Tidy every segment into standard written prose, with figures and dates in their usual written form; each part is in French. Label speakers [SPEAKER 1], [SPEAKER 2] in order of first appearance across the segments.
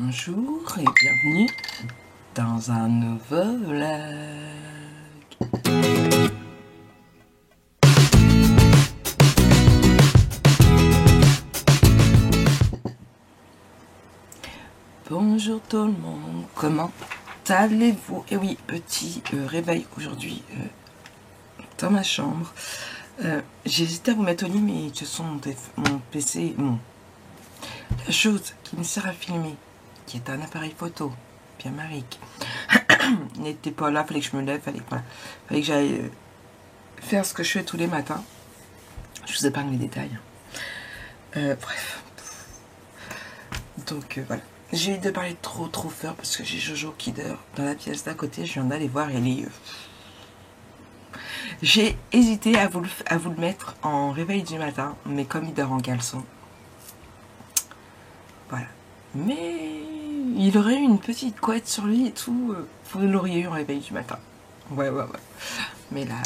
[SPEAKER 1] Bonjour et bienvenue dans un nouveau vlog. Bonjour tout le monde, comment allez-vous? Et oui, petit réveil aujourd'hui dans ma chambre. J'ai hésité à vous mettre au lit, mais ce sont mon PC, la chose qui me sert à filmer, qui est un appareil photo, bien marique, n'était pas là, fallait que je me lève, fallait que j'aille faire ce que je fais tous les matins. Je vous épargne les détails. Bref. Donc voilà. J'ai eu de parler trop fort parce que j'ai Jojo qui dort dans la pièce d'à côté. Je viens d'aller voir, elle est... J'ai hésité à vous le mettre en réveil du matin, mais comme il dort en caleçon, voilà. Mais il aurait eu une petite couette sur lui et tout, vous l'auriez eu en réveil du matin. Ouais. Mais là,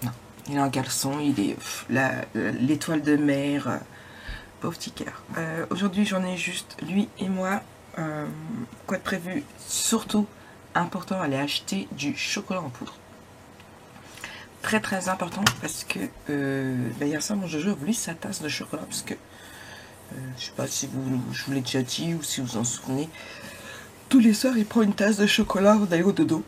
[SPEAKER 1] non. Il est en caleçon, il est l'étoile de mer, pauvre petit cœur. Aujourd'hui, j'en ai juste lui et moi. Quoi de prévu? Surtout, important, aller acheter du chocolat en poudre. Très important parce que hier soir, mon Jojo a voulu sa tasse de chocolat parce que je sais pas si je vous l'ai déjà dit ou si vous en souvenez. Tous les soirs, il prend une tasse de chocolat en allant au dodo.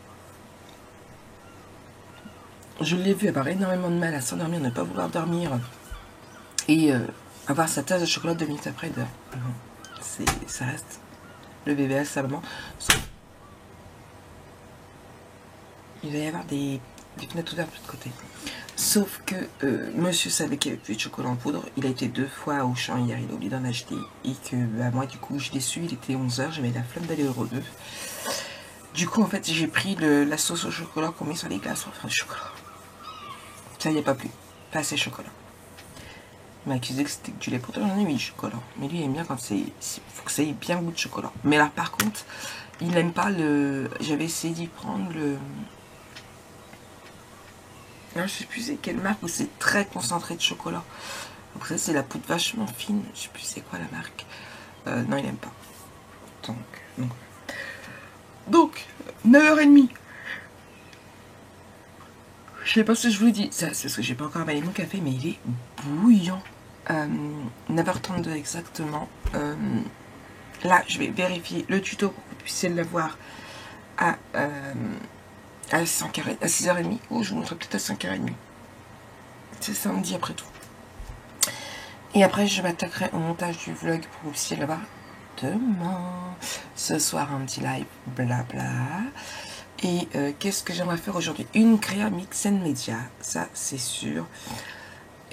[SPEAKER 1] Je l'ai vu avoir énormément de mal à s'endormir, ne pas vouloir dormir et avoir sa tasse de chocolat 2 minutes après d'heure. Ça reste le bébé à sa maman. Il va y avoir des fenêtres ouvertes de l'autre côté. Sauf que monsieur savait qu'il n'y avait plus de chocolat en poudre. Il a été 2 fois au champ hier, il a oublié d'en acheter. Et que moi du coup je l'ai su, il était 11 h, j'avais la flemme d'aller au Euro 2. Du coup en fait j'ai pris la sauce au chocolat qu'on met sur les glaces pour faire du chocolat. Ça n'y a pas plu, pas assez chocolat. Il m'a accusé que c'était du lait, pourtant j'en ai mis du chocolat. Mais lui il aime bien quand faut que ça ait bien goût de chocolat. Mais là par contre, il n'aime pas j'avais essayé d'y prendre je sais plus c'est quelle marque où c'est très concentré de chocolat. Après c'est la poudre vachement fine, je sais plus c'est quoi la marque. Non il aime pas. Donc 9 h30. Je sais pas si je vous l'ai dit, ça c'est parce que j'ai pas encore avalé mon café, mais il est bouillant. 9 h32 exactement. Là je vais vérifier le tuto pour que vous puissiez l'avoir à 6h30. Oh, je vous montrerai peut-être à 5h30. C'est samedi après tout. Et après, je m'attaquerai au montage du vlog pour que vous puissiez l'avoir demain. Ce soir, un petit live, blabla. Et qu'est-ce que j'aimerais faire aujourd'hui? Une créa mix and media, ça c'est sûr.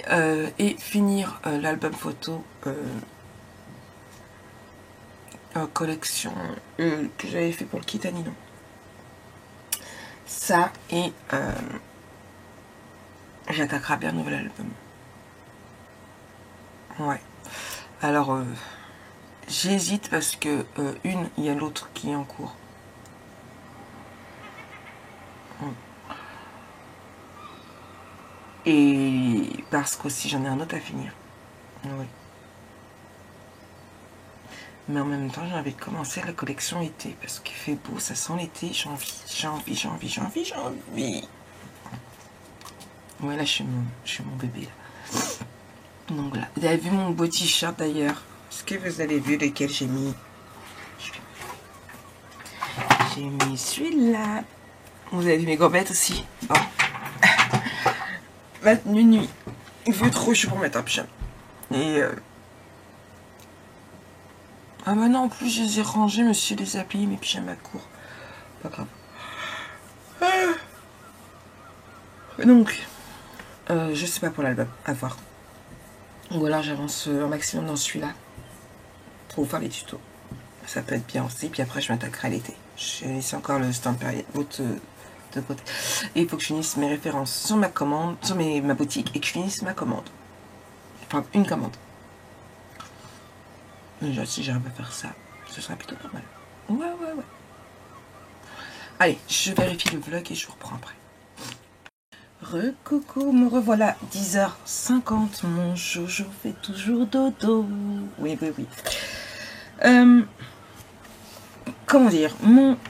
[SPEAKER 1] Et finir l'album photo collection que j'avais fait pour le kit Anino. Ça et j'attaquerai bien un nouvel album. Ouais. Alors j'hésite parce que il y a l'autre qui est en cours. Et parce qu'aussi j'en ai un autre à finir. Oui. Mais en même temps j'ai envie de commencer la collection été parce qu'il fait beau, ça sent l'été, j'ai envie. Ouais là je suis mon bébé là. Donc là, vous avez vu mon beau t-shirt d'ailleurs. Est-ce que vous avez vu lequel j'ai mis? J'ai mis celui-là. Vous avez vu mes gambettes aussi. Bon. Maintenant nuit. Il fait trop chaud pour mettre un pyjama. Et ah bah non, en plus je les ai rangés, monsieur les a pliés, mes pyjamas courts. Pas grave. Donc, je sais pas pour l'album, à voir. Ou alors j'avance un maximum dans celui-là pour vous faire les tutos. Ça peut être bien aussi, puis après je m'attaquerai à l'été. Je laisse encore le stand période de côté. Et il faut que je finisse mes références sur ma commande, sur ma boutique, et que je finisse ma commande. Enfin, une commande. Déjà, si j'arrive à faire ça, ce sera plutôt pas mal. Ouais. Allez, je vérifie le vlog et je vous reprends après. Coucou, me revoilà, 10h50, mon Jojo fait toujours dodo. Oui. comment dire,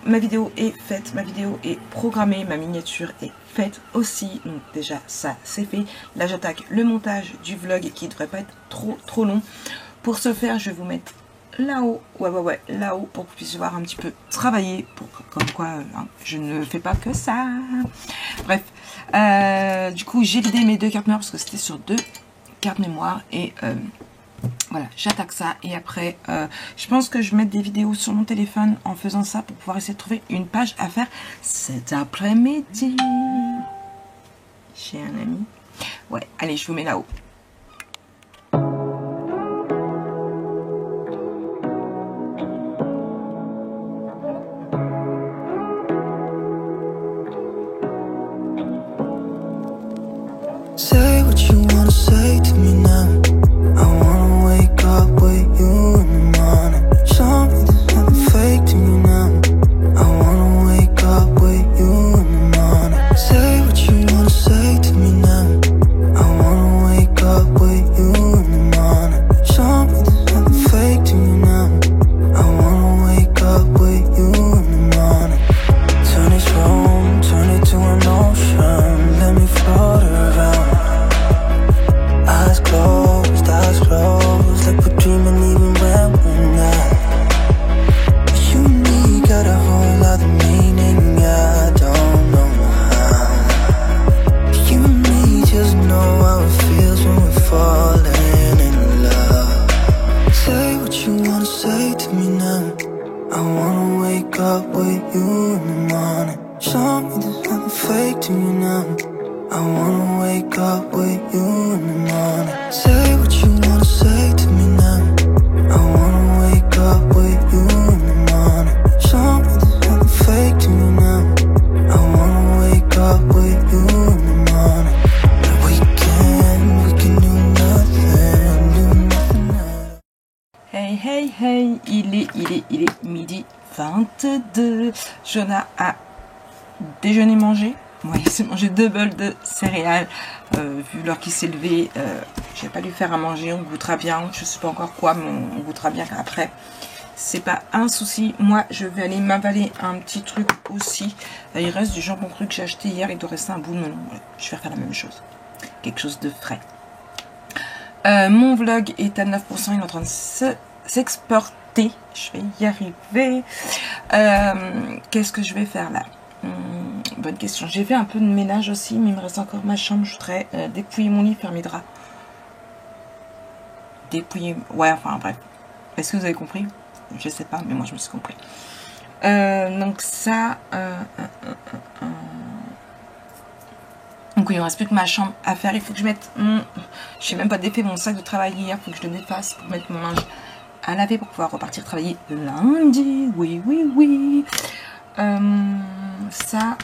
[SPEAKER 1] ma vidéo est faite, ma vidéo est programmée, ma miniature est faite aussi. Donc déjà ça c'est fait. Là j'attaque le montage du vlog qui ne devrait pas être trop long. Pour ce faire, je vais vous mettre là-haut, ouais, là-haut, pour que vous puissiez voir un petit peu travailler, comme quoi hein, je ne fais pas que ça. Bref, du coup j'ai vidé mes 2 cartes mémoire parce que c'était sur 2 cartes mémoire et voilà, j'attaque ça et après je pense que je vais mettre des vidéos sur mon téléphone en faisant ça pour pouvoir essayer de trouver une page à faire cet après-midi. J'ai un ami. Ouais, allez, je vous mets là-haut.
[SPEAKER 2] Say what you wanna say to me now. I wanna wake up with you in the morning. Show me there's nothing fake to me now. I wanna wake up with you in the morning. Say what you wanna say to me now. I wanna wake up with you in the morning. Show me there's nothing fake to me now. I wanna wake up with you in the morning. Turn this room, turn it to an ocean. Let me float around. Eyes closed, like we're dreaming even when we're not. You and me got a whole other meaning, I don't know how. You and me just know how it feels when we're falling in love. Say what you wanna say to me now. I wanna wake up with you in the morning. Show me there's nothing fake to me now. I wanna wake up with you in the morning. Say what you wanna say to me now. I wanna wake up with you in the morning. Show me there's nothing fake to me now. I wanna wake up with you in the morning. We can do nothing
[SPEAKER 1] Hey, il est midi 22. Jonah a déjeuné mangé. Ouais, il s'est mangé 2 bols de céréales. Vu l'heure qu'il s'est levé, j'ai pas lui faire à manger. On goûtera bien. Je sais pas encore quoi, mais on goûtera bien après. C'est pas un souci. Moi, je vais aller m'avaler un petit truc aussi. Il reste du jambon cru que j'ai acheté hier. Il doit rester un bout de melon. Voilà, je vais faire la même chose. Quelque chose de frais. Mon vlog est à 9%. Il est en train de s'exporter. Je vais y arriver. Qu'est-ce que je vais faire là? Bonne question. J'ai fait un peu de ménage aussi, mais il me reste encore ma chambre. Je voudrais dépouiller mon lit, faire mes draps. Dépouiller... Ouais, enfin bref. Est-ce que vous avez compris? Je sais pas, mais moi je me suis compris. Donc ça... Donc il ne reste plus que ma chambre à faire. Il faut que je mette mon... Je n'ai même pas défait mon sac de travail hier. Il faut que je le défasse pour mettre mon linge à laver pour pouvoir repartir travailler lundi. Oui. Ça...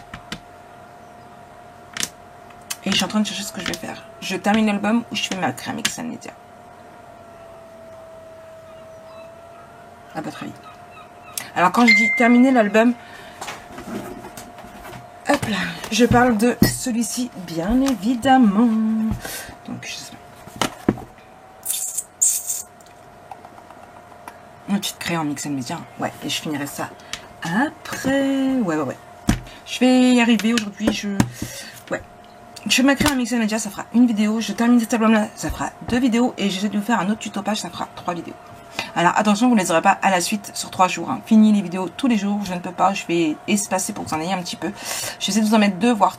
[SPEAKER 1] Et je suis en train de chercher ce que je vais faire. Je termine l'album ou je fais ma crème Mix & Media. Ah bah très vite. Alors quand je dis terminer l'album, hop là, je parle de celui-ci bien évidemment. Donc je sais pas. Une petite crayon Mix & Media. Ouais, et je finirai ça après. Ouais. Je vais y arriver aujourd'hui. Je fais ma crème Mix & Media, ça fera une vidéo. Je termine cet album là, ça fera 2 vidéos. Et j'essaie de vous faire un autre tuto page, ça fera 3 vidéos. Alors attention, vous ne les aurez pas à la suite sur 3 jours. Hein. Fini les vidéos tous les jours, je ne peux pas. Je vais espacer pour que vous en ayez un petit peu. J'essaie de vous en mettre 2, voire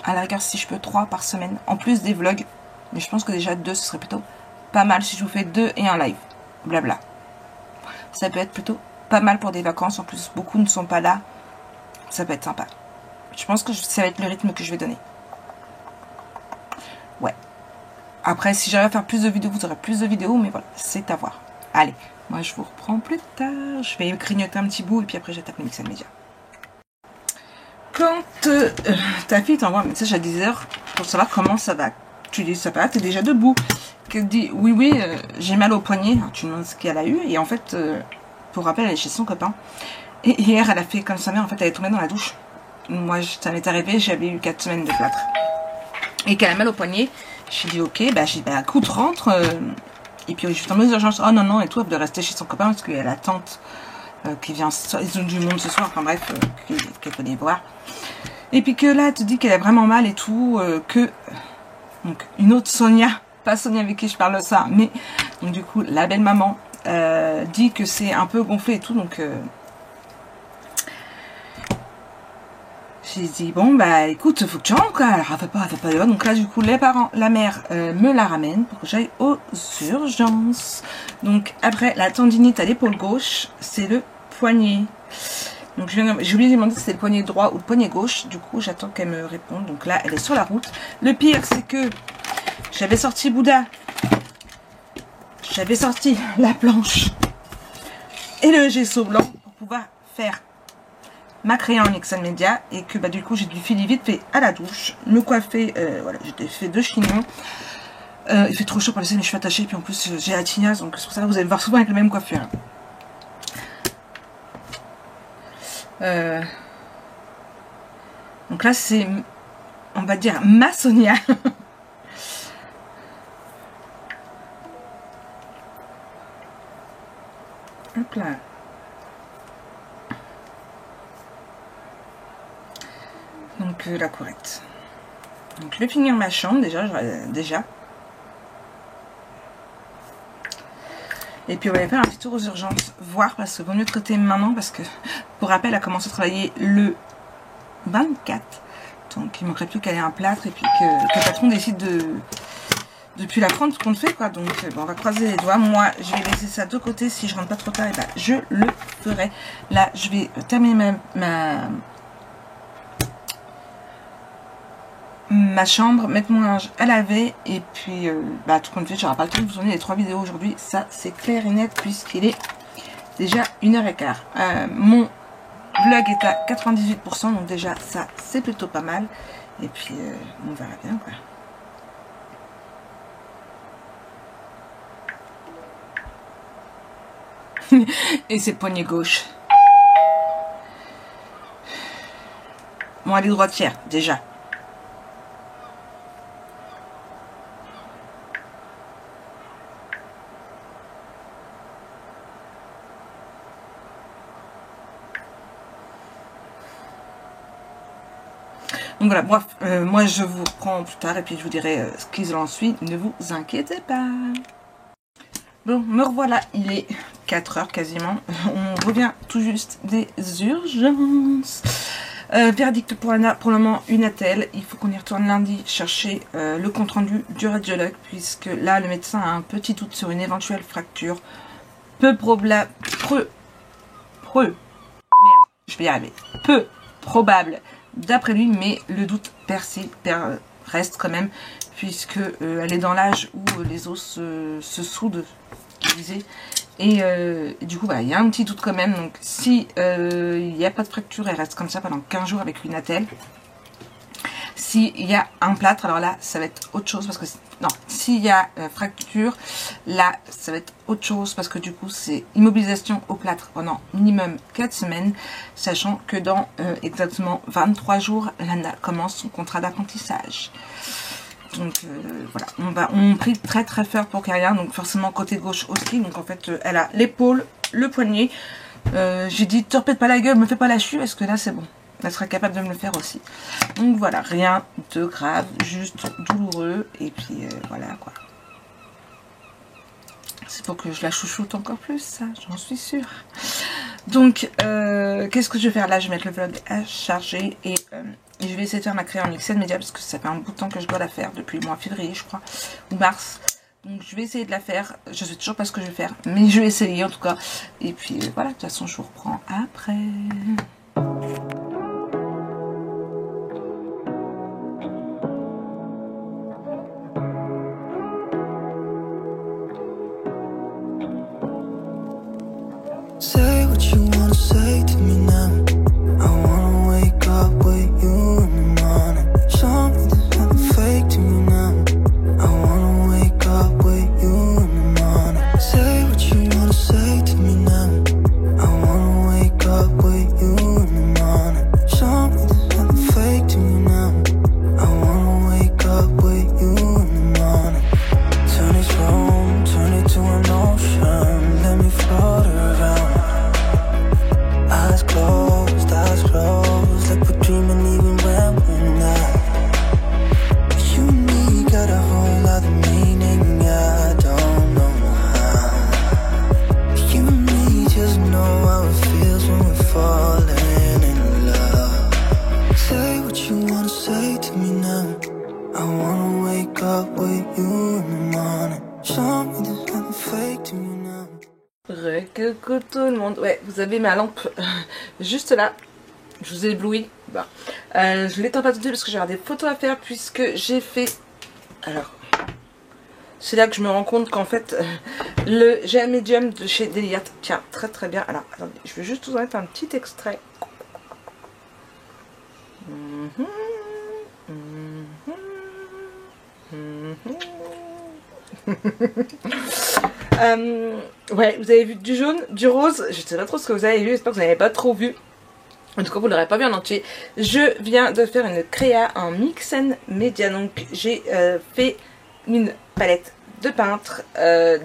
[SPEAKER 1] à la rigueur si je peux 3 par semaine. En plus des vlogs. Mais je pense que déjà 2, ce serait plutôt pas mal si je vous fais 2 et un live. Blabla. Ça peut être plutôt pas mal pour des vacances. En plus, beaucoup ne sont pas là. Ça peut être sympa. Je pense que ça va être le rythme que je vais donner. Ouais. Après, si j'arrive à faire plus de vidéos, vous aurez plus de vidéos. Mais voilà, c'est à voir. Allez, moi je vous reprends plus tard. Je vais grignoter un petit bout et puis après j'attaque le Mix & Media. Quand ta fille t'envoie un message à 10h pour savoir comment ça va, tu dis ça va, t'es déjà debout. Qu'elle dit oui, j'ai mal au poignet. Tu demandes ce qu'elle a eu et en fait, pour rappel, elle est chez son copain. Et hier, elle a fait comme sa mère, en fait, elle est tombée dans la douche. Moi, ça m'est arrivé, j'avais eu 4 semaines de plâtre. Et qu'elle a mal au poignet, j'ai dit ok, bah j'ai dit bah écoute, rentre. Et puis je suis tombée aux urgences, oh non, et tout, elle doit rester chez son copain parce qu'il y a la tante qui vient du monde ce soir, enfin bref, qu'elle peut les voir. Et puis que là, elle te dit qu'elle a vraiment mal et tout, donc une autre Sonia, pas Sonia avec qui je parle de ça, mais donc du coup la belle maman dit que c'est un peu gonflé et tout, donc j'ai dit bon bah écoute, faut que tu rentres quoi, alors elle fait pas, donc là du coup les parents, la mère me la ramène pour que j'aille aux urgences. Donc après la tendinite à l'épaule gauche, c'est le poignet. Donc j'ai oublié de demander si c'était le poignet droit ou le poignet gauche. Du coup j'attends qu'elle me réponde. Donc là elle est sur la route. Le pire c'est que j'avais sorti Bouddha, j'avais sorti la planche et le gesso blanc pour pouvoir faire ma crayon en Excel Media, et que bah du coup j'ai dû filer vite fait à la douche, me coiffer, voilà, j'ai fait 2 chignons. Il fait trop chaud pour laisser mes cheveux attachés, puis en plus j'ai la tignasse, donc c'est pour ça que vous allez me voir souvent avec la même coiffure. Donc là c'est, on va dire, ma Sonia. Hop là. Donc la courette. Donc je vais finir ma chambre déjà. Et puis on va aller faire un petit tour aux urgences, voir, parce que vaut mieux traiter maintenant, parce que pour rappel elle a commencé à travailler le 24. Donc il ne manquerait plus qu'elle ait un plâtre, et puis que le patron décide de plus la prendre compte fait quoi. Donc bon, on va croiser les doigts. Moi je vais laisser ça de côté, si je rentre pas trop tard, et ben je le ferai. Là je vais terminer ma chambre, mettre mon linge à laver, et puis bah tout compte fait j'aurai pas le temps de vous tourner les 3 vidéos aujourd'hui, ça c'est clair et net, puisqu'il est déjà 1h15. Mon vlog est à 98%, donc déjà ça c'est plutôt pas mal, et puis on verra bien quoi. Et c'est le poignet gauche. Bon, elle est droitière déjà. Donc voilà, bref, moi je vous reprends plus tard et puis je vous dirai ce qu'il en suit, ne vous inquiétez pas. Bon, me revoilà, il est 4 h quasiment, on revient tout juste des urgences. Verdict pour Anna, pour le moment une attelle, il faut qu'on y retourne lundi chercher le compte rendu du radiologue, puisque là le médecin a un petit doute sur une éventuelle fracture, peu probable, d'après lui, mais le doute reste quand même, puisque elle est dans l'âge où les os se soudent, et du coup voilà, il y a un petit doute quand même. Donc si il n'y a pas de fracture, elle reste comme ça pendant 15 jours avec une attelle. S'il y a un plâtre, alors là ça va être autre chose, parce que non, s'il y a fracture, là ça va être autre chose, parce que du coup c'est immobilisation au plâtre pendant minimum 4 semaines, sachant que dans exactement 23 jours, Lana commence son contrat d'apprentissage. Donc voilà, on prie très très fort pour Karia, donc forcément côté gauche aussi. Donc en fait elle a l'épaule, le poignet. J'ai dit te repète pas la gueule, me fais pas la chute, parce que là c'est bon, elle sera capable de me le faire aussi. Donc voilà, rien de grave, juste douloureux, et puis voilà quoi. C'est pour que je la chouchoute encore plus, ça, j'en suis sûre. Donc qu'est-ce que je vais faire là? Je vais mettre le vlog à charger, et je vais essayer de faire ma création en Excel Media, parce que ça fait un bout de temps que je dois la faire, depuis le mois de février je crois, ou mars. Donc je vais essayer de la faire, je sais toujours pas ce que je vais faire, mais je vais essayer en tout cas. Et puis voilà, de toute façon je vous reprends après.
[SPEAKER 2] Say what you wanna say to me now. I wanna wake up with you in the morning. Show me there's nothing fake to me now. I wanna wake up with you in the morning. Say what you wanna say to me now. I wanna wake up with you in the morning. Show me there's nothing fake to me now. I wanna wake up with you in the morning. Turn this room, turn it to an ocean. Let me float around.
[SPEAKER 1] le monde. Ouais, vous avez ma lampe juste là. Je vous ai ébloui. Bah. Je l'éteins pas tout de suite parce que j'ai des photos à faire puisque j'ai fait... Alors, c'est là que je me rends compte qu'en fait, le gel médium de chez Deliart tient très très bien. Alors, attendez, je vais juste vous en mettre un petit extrait. Ouais, vous avez vu du jaune, du rose. Je sais pas trop ce que vous avez vu, j'espère que vous n'avez pas trop vu. En tout cas, vous l'aurez pas vu en entier. Je viens de faire une créa en mix and media. Donc, j'ai fait une palette de peintre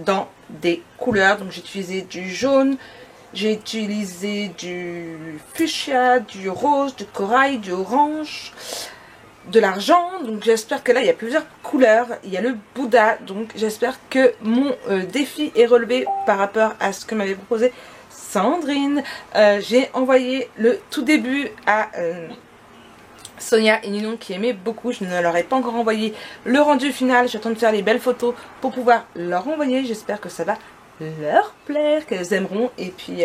[SPEAKER 1] dans des couleurs. Donc, j'ai utilisé du jaune, j'ai utilisé du fuchsia, du rose, du corail, du orange, de l'argent. Donc, j'espère que là, il y a plusieurs couleurs. Il y a le Bouddha. Donc, j'espère que mon défi est relevé par rapport à ce que m'avait proposé Sandrine. J'ai envoyé le tout début à Sonia et Ninon qui aimaient beaucoup. Je ne leur ai pas encore envoyé le rendu final. J'attends de faire les belles photos pour pouvoir leur envoyer. J'espère que ça va leur plaire, qu'elles aimeront. Et puis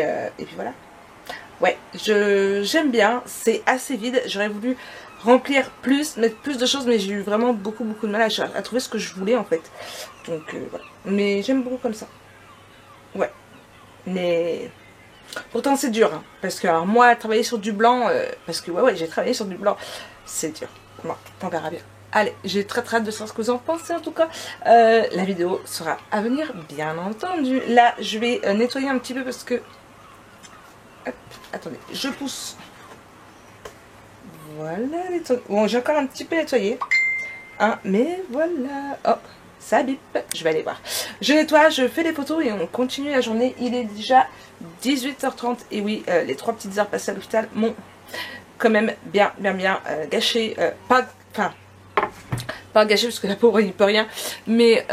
[SPEAKER 1] voilà. Ouais, j'aime bien. C'est assez vide. J'aurais voulu remplir plus, mettre plus de choses, mais j'ai eu vraiment beaucoup de mal à trouver ce que je voulais en fait. Donc voilà. Mais j'aime beaucoup comme ça. Ouais. Mais... pourtant c'est dur, hein, parce que alors moi travailler sur du blanc, parce que ouais j'ai travaillé sur du blanc, c'est dur. Bon, on verra bien. Allez, j'ai très hâte de savoir ce que vous en pensez en tout cas. La vidéo sera à venir bien entendu. Là je vais nettoyer un petit peu parce que... Hop, attendez, je pousse. Voilà, bon j'ai encore un petit peu nettoyé. Hein, mais voilà. Oh, ça bip, je vais aller voir. Je nettoie, je fais les photos et on continue la journée. Il est déjà 18h30 et oui, les 3 petites heures passées à l'hôpital m'ont quand même bien gâché. Pas gâché parce que la pauvre il peut rien. Mais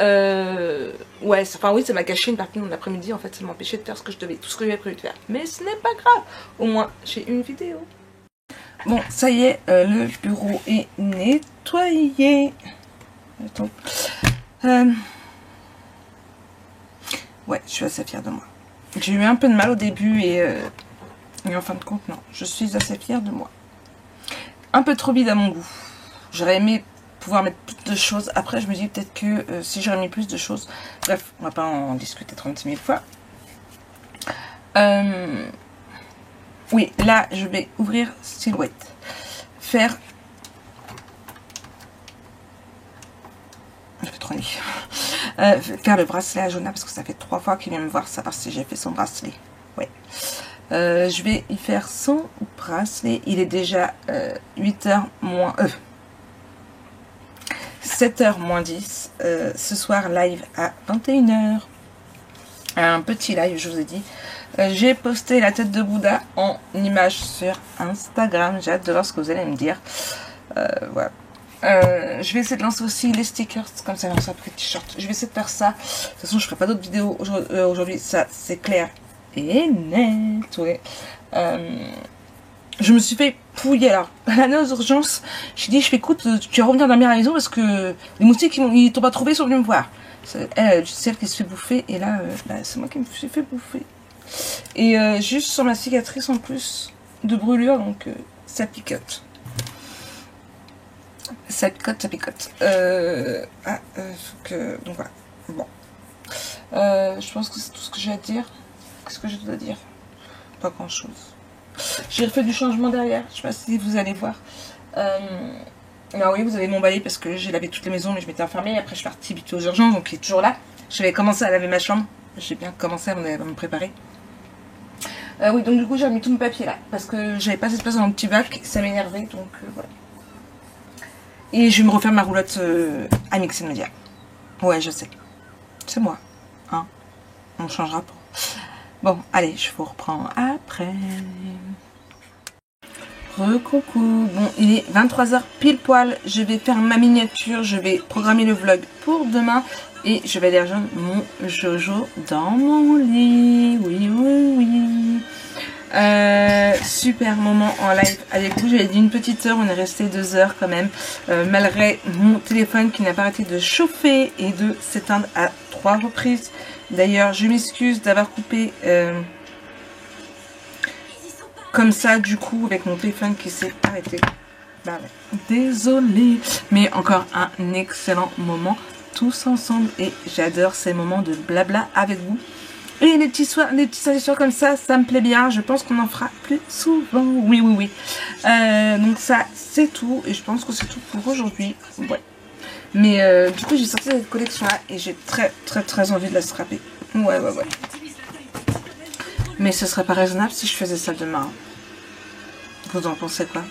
[SPEAKER 1] ouais, enfin oui, ça m'a gâché une partie de mon après-midi. En fait, ça m'a empêché de faire ce que je devais, tout ce que j'avais prévu de faire. Mais ce n'est pas grave. Au moins, j'ai une vidéo. Bon, ça y est, le bureau est nettoyé. Attends. Ouais, je suis assez fière de moi. J'ai eu un peu de mal au début et en fin de compte, non. Je suis assez fière de moi. Un peu trop vide à mon goût. J'aurais aimé pouvoir mettre plus de choses. Après, je me dis peut-être que si j'aurais mis plus de choses... Bref, on va pas en discuter 36 000 fois. Oui, là, je vais ouvrir Silhouette. Faire... Il fait trop nuit. Faire le bracelet à Jonah parce que ça fait 3 fois qu'il vient me voir savoir si j'ai fait son bracelet. Ouais. Je vais y faire son bracelet. Il est déjà 8h moins... 7h moins 10. Ce soir, live à 21h. Un petit live, je vous ai dit. J'ai posté la tête de Bouddha en image sur Instagram. J'ai hâte de voir ce que vous allez me dire. Voilà. Je vais essayer de lancer aussi les stickers. Comme ça, lance après t-shirt. Je vais essayer de faire ça. De toute façon, je ferai pas d'autres vidéos aujourd'hui. Ça, c'est clair et net. Ouais. Je me suis fait pouiller. Alors, à l'année aux urgences, j'ai dit, écoute, tu vas revenir dormir à la maison parce que les moustiques, ils t'ont pas trouvé, ils sont venus me voir. Elle, c'est elle qui se fait bouffer. Et là, c'est moi qui me suis fait bouffer. Et juste sur ma cicatrice en plus de brûlure, donc ça picote. Ça picote, ça picote. Donc voilà. Bon. Je pense que c'est tout ce que j'ai à dire. Qu'est-ce que je dois dire? Pas grand chose. J'ai refait du changement derrière. Je sais pas si vous allez voir. Alors oui, vous avez mon balai parce que j'ai lavé toutes les maisons, mais je m'étais enfermée. Après, je suis partie vite aux urgences, donc il est toujours là. Je vais commencer à laver ma chambre. J'ai bien commencé à me préparer. Oui, donc du coup, j'ai remis tout mon papier là. Parce que j'avais pas assez de place dans mon petit bac. Ça m'énervait, donc voilà. Et je vais me refaire ma roulotte à Mix and Media. Ouais, je sais. C'est moi. Hein, on changera pas. Bon, allez, je vous reprends après. Recoucou. Bon, il est 23h pile poil. Je vais faire ma miniature. Je vais programmer le vlog pour demain. Et je vais aller rejoindre mon Jojo dans mon lit. Oui, oui, oui. Super moment en live avec vous. J'avais dit une petite heure, on est resté 2 heures quand même, malgré mon téléphone qui n'a pas arrêté de chauffer et de s'éteindre à 3 reprises. D'ailleurs, je m'excuse d'avoir coupé comme ça, du coup, avec mon téléphone qui s'est arrêté. Bah ouais. Désolée. Mais encore un excellent moment tous ensemble. Et j'adore ces moments de blabla avec vous. Et les petits soirs comme ça me plaît bien. Je pense qu'on en fera plus souvent. Oui, oui, oui. Donc ça, c'est tout. Et je pense que c'est tout pour aujourd'hui. Ouais. Mais du coup, j'ai sorti cette collection-là et j'ai très envie de la scraper. Ouais. Mais ce serait pas raisonnable si je faisais ça demain. Vous en pensez quoi?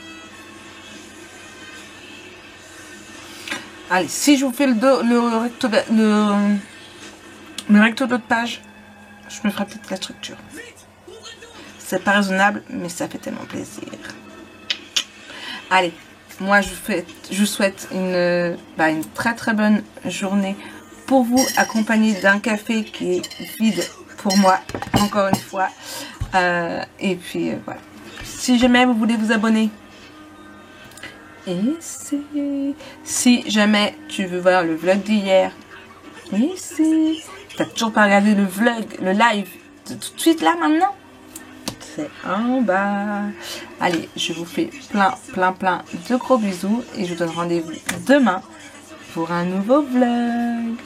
[SPEAKER 1] Allez, si je vous fais le recto de page, je me ferai peut-être la structure. C'est pas raisonnable, mais ça fait tellement plaisir. Allez, moi je vous souhaite une très bonne journée pour vous, accompagnée d'un café qui est vide pour moi, encore une fois. Et puis voilà. Si jamais vous voulez vous abonner, et si jamais tu veux voir le vlog d'hier, et si t'as toujours pas regardé le vlog, le live de tout de suite là maintenant, c'est en bas. Allez, je vous fais plein de gros bisous et je vous donne rendez-vous demain pour un nouveau vlog.